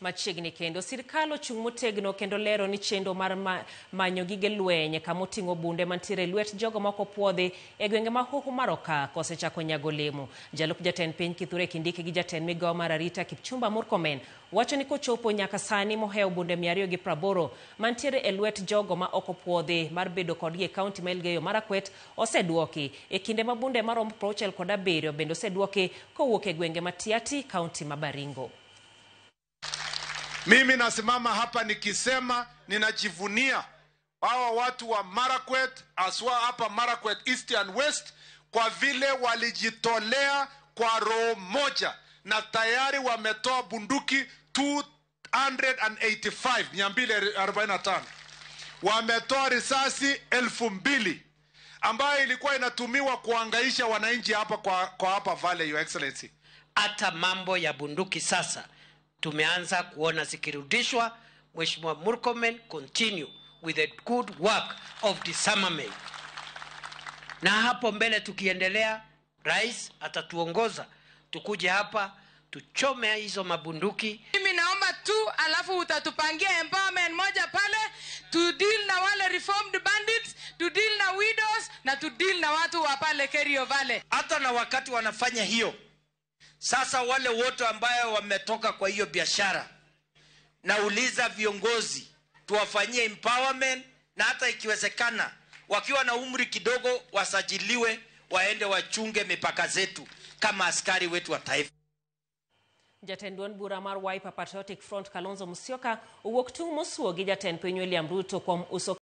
Machiegni kendo sirkal ochung' motegno kendo lero ni chendo mar manyo gige lweny kamoting'o bunde mantiere lwet jogo moko puodhi e gwenge ma hoho mar Okak osechako nyago lemo. Jalup jatend piny Kithure Kindiki gi jatend migawo mar arita Kipchumba Murkomen wacho ni kochopo nyaka sani mohewo bunde 280 mantiere e lwet jogo ma ok opuodhi mar bedo kodgi e kaunti ma Elgeyo Marakwet oseduoki e kinde ma bunde maromo 67 bende oseduoki kowuok e gwenge ma Tiaty kaunti ma Baringo. Mimi nasimama hapa nikisema ninajivunia hawa watu wa Marakwet, aswa hapa Marakwet East and West, kwa vile walijitolea kwa roho moja na tayari wametoa bunduki 245 wametoa risasi 2000 ambayo ilikuwa inatumiwa kuangaisha wananchi hapa kwa hapa Valley, Your Excellency. Hata mambo ya bunduki sasa tumeanza kuona zikirudishwa. Mheshimiwa Murkomen, continue with the good work of disarmament. Na hapo mbele tukiendelea, rais atatuongoza tukuje hapa tuchome hizo mabunduki. Mimi naomba tu, alafu utatupangia empowerment moja pale to deal na wale reformed bandits, to deal na widows na to deal na watu wa pale Kerio Valley. Hata na wakati wanafanya hiyo, sasa wale wote ambayo wametoka kwa hiyo biashara, nauliza viongozi tuwafanyie empowerment, na hata ikiwezekana wakiwa na umri kidogo wasajiliwe waende wachunge mipaka zetu kama askari wetu wa taifa. Jatend duond bura mar Wiper Patriotic Front Kalonzo Musyoka owuok tung' mosuo gi jatend piny William Ruto kuom uso